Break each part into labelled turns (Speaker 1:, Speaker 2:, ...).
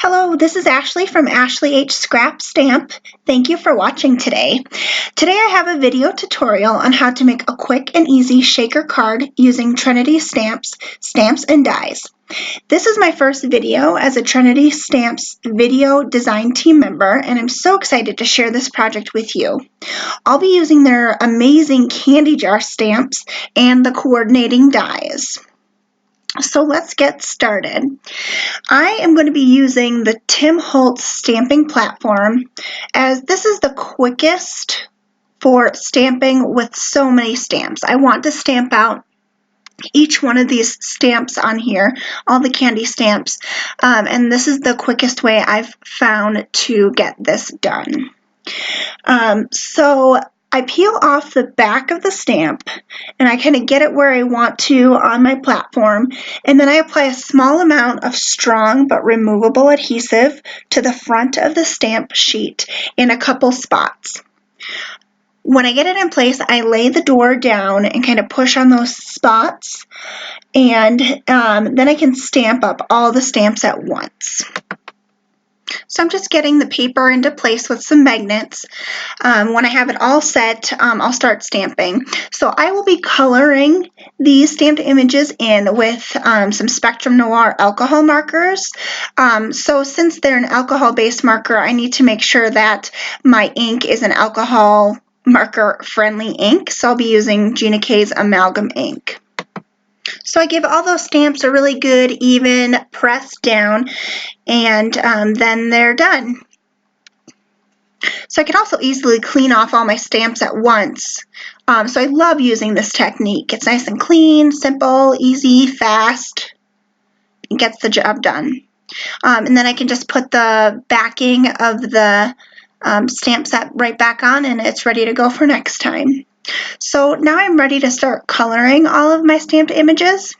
Speaker 1: Hello, this is Ashley from Ashley H. Scrap Stamp. Thank you for watching today. Today I have a video tutorial on how to make a quick and easy shaker card using Trinity Stamps, stamps and dies. This is my first video as a Trinity Stamps video design team member, and I'm so excited to share this project with you. I'll be using their amazing candy jar stamps and the coordinating dies. So let's get started. I am going to be using the Tim Holtz stamping platform, as this is the quickest for stamping with so many stamps. I want to stamp out each one of these stamps on here, all the candy stamps, and this is the quickest way I've found to get this done. So I peel off the back of the stamp and I kind of get it where I want to on my platform, and then I apply a small amount of strong but removable adhesive to the front of the stamp sheet in a couple spots. When I get it in place, I lay the door down and kind of push on those spots, and then I can stamp up all the stamps at once. So I'm just getting the paper into place with some magnets. When I have it all set, I'll start stamping. So I will be coloring these stamped images in with some Spectrum Noir alcohol markers. So since they're an alcohol-based marker, I need to make sure that my ink is an alcohol marker friendly ink. So I'll be using Gina K's Amalgam ink. So I give all those stamps a really good even press down, and then they're done. So I can also easily clean off all my stamps at once. So I love using this technique. It's nice and clean, simple, easy, fast. It gets the job done. And then I can just put the backing of the stamp set right back on, and it's ready to go for next time. So now I'm ready to start coloring all of my stamped images.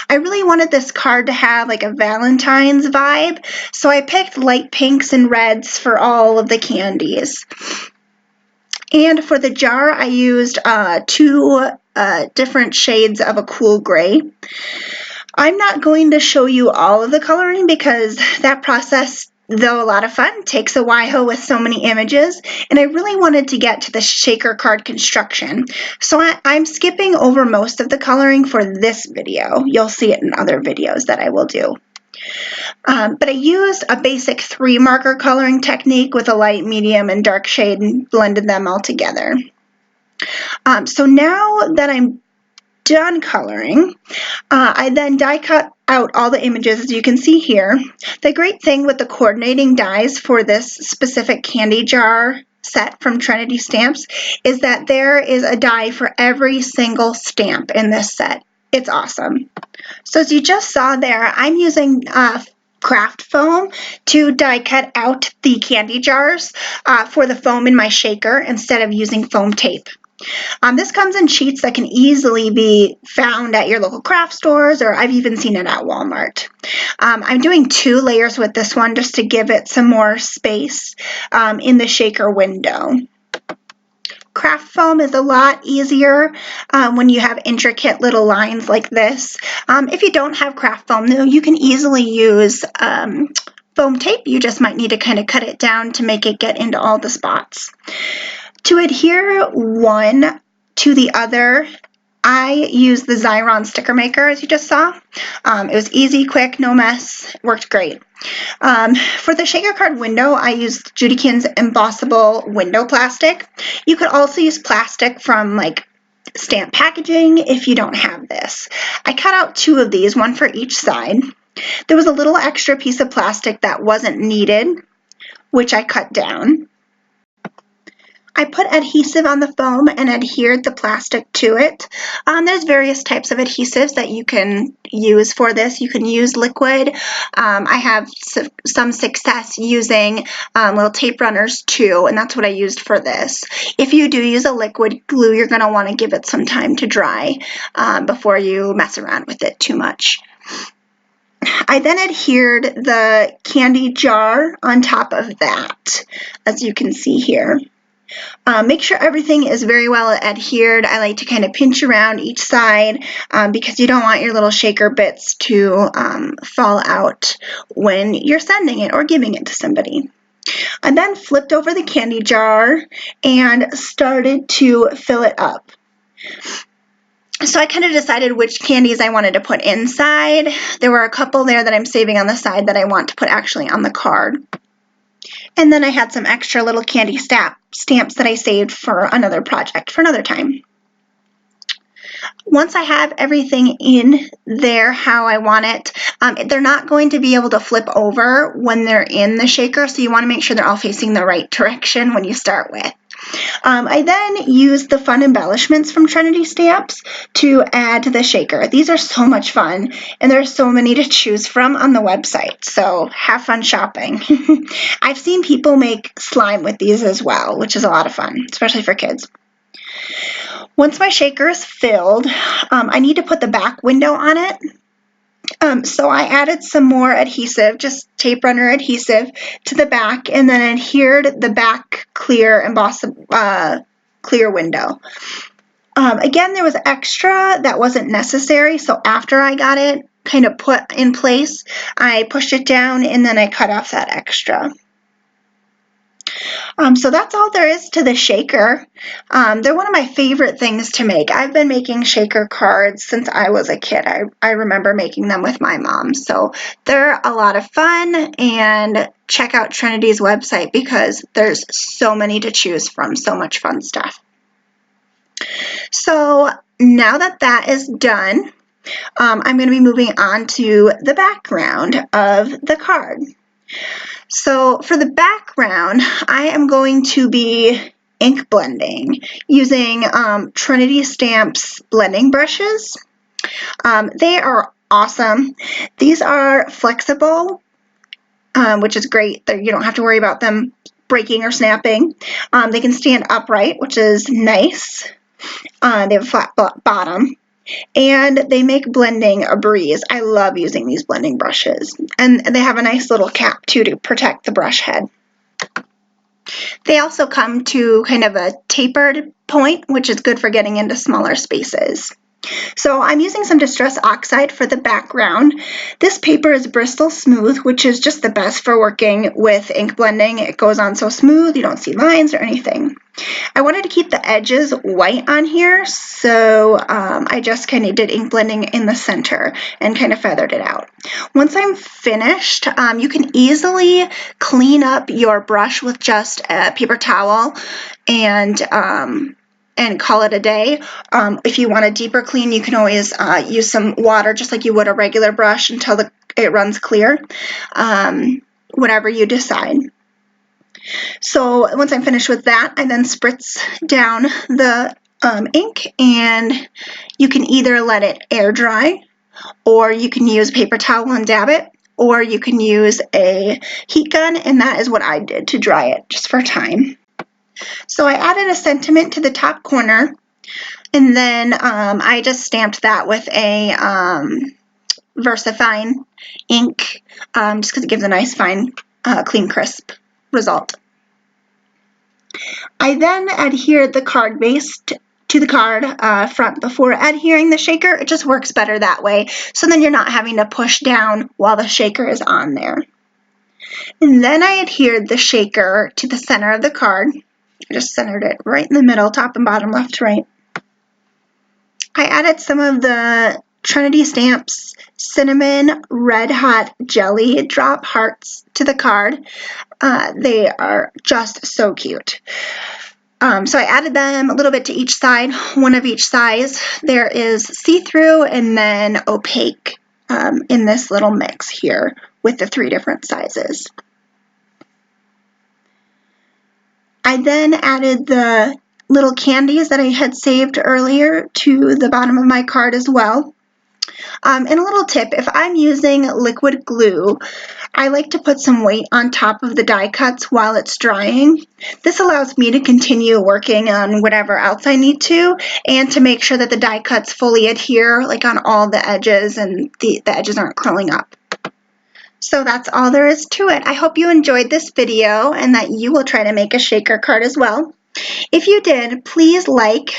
Speaker 1: I really wanted this card to have like a Valentine's vibe, so I picked light pinks and reds for all of the candies. And for the jar, I used two different shades of a cool gray. I'm not going to show you all of the coloring because that process, though a lot of fun, takes a while with so many images, and I really wanted to get to the shaker card construction. So I'm skipping over most of the coloring for this video. You'll see it in other videos that I will do. But I used a basic 3 marker coloring technique with a light, medium, and dark shade and blended them all together. So now that I'm done coloring, I then die cut out all the images, as you can see here. The great thing with the coordinating dies for this specific candy jar set from Trinity Stamps is that there is a die for every single stamp in this set. It's awesome. So as you just saw there, I'm using craft foam to die cut out the candy jars for the foam in my shaker instead of using foam tape. This comes in sheets that can easily be found at your local craft stores, or I've even seen it at Walmart. I'm doing 2 layers with this one just to give it some more space in the shaker window. Craft foam is a lot easier when you have intricate little lines like this. If you don't have craft foam, though, you can easily use foam tape. You just might need to kind of cut it down to make it get into all the spots. To adhere one to the other, I used the Xyron sticker maker, as you just saw. It was easy, quick, no mess, worked great. For the shaker card window, I used Judykin's embossable window plastic. You could also use plastic from like stamp packaging if you don't have this. I cut out 2 of these, one for each side. There was a little extra piece of plastic that wasn't needed, which I cut down. I put adhesive on the foam and adhered the plastic to it. There's various types of adhesives that you can use for this. You can use liquid. I have some success using little tape runners too, and that's what I used for this. If you do use a liquid glue, you're going to want to give it some time to dry before you mess around with it too much. I then adhered the candy jar on top of that, as you can see here. Make sure everything is very well adhered. I like to kind of pinch around each side because you don't want your little shaker bits to fall out when you're sending it or giving it to somebody. I then flipped over the candy jar and started to fill it up. So I kind of decided which candies I wanted to put inside. There were a couple there that I'm saving on the side that I want to put actually on the card. And then I had some extra little candy stamps that I saved for another project, for another time. Once I have everything in there how I want it, they're not going to be able to flip over when they're in the shaker, so you want to make sure they're all facing the right direction when you start with. I then used the fun embellishments from Trinity Stamps to add to the shaker. These are so much fun, and there's so many to choose from on the website, so have fun shopping. I've seen people make slime with these as well, which is a lot of fun, especially for kids. Once my shaker is filled, I need to put the back window on it. So I added some more adhesive, just tape runner adhesive, to the back, and then adhered the back clear clear window. Again, there was extra that wasn't necessary, so after I got it kind of put in place, I pushed it down and then I cut off that extra. So that's all there is to the shaker. They're one of my favorite things to make. I've been making shaker cards since I was a kid. I remember making them with my mom. So they're a lot of fun, and check out Trinity's website because there's so many to choose from, so much fun stuff. So now that that is done, I'm going to be moving on to the background of the card. So for the background, I am going to be ink blending using Trinity Stamps blending brushes. They are awesome. These are flexible, which is great. You don't have to worry about them breaking or snapping. They can stand upright, which is nice. They have a flat bottom. And they make blending a breeze. I love using these blending brushes. And they have a nice little cap too to protect the brush head. They also come to kind of a tapered point, which is good for getting into smaller spaces. So I'm using some Distress Oxide for the background. This paper is Bristol Smooth, which is just the best for working with ink blending. It goes on so smooth, you don't see lines or anything. I wanted to keep the edges white on here, so I just kind of did ink blending in the center and kind of feathered it out. Once I'm finished, you can easily clean up your brush with just a paper towel and call it a day. If you want a deeper clean, you can always use some water just like you would a regular brush until it runs clear, whatever you decide. So once I'm finished with that, I then spritz down the ink, and you can either let it air dry, or you can use a paper towel and dab it, or you can use a heat gun, and that is what I did to dry it just for time. So I added a sentiment to the top corner, and then I just stamped that with a VersaFine ink, just because it gives a nice fine, clean, crisp result. I then adhered the card base to the card front before adhering the shaker. It just works better that way, so then you're not having to push down while the shaker is on there. And then I adhered the shaker to the center of the card. I just centered it right in the middle, top and bottom, left to right. I added some of the Trinity Stamps Cinnamon Red Hot Jelly Drop Hearts to the card. They are just so cute. So I added them a little bit to each side, one of each size. There is see-through and then opaque in this little mix here with the 3 different sizes. I then added the little candies that I had saved earlier to the bottom of my card as well. And a little tip, if I'm using liquid glue, I like to put some weight on top of the die cuts while it's drying. This allows me to continue working on whatever else I need to, and to make sure that the die cuts fully adhere, like on all the edges, and the edges aren't curling up. So that's all there is to it. I hope you enjoyed this video and that you will try to make a shaker card as well. If you did, please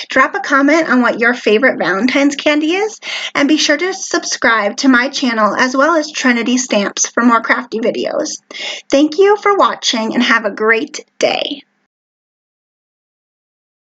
Speaker 1: drop a comment on what your favorite Valentine's candy is, and be sure to subscribe to my channel as well as Trinity Stamps for more crafty videos. Thank you for watching and have a great day.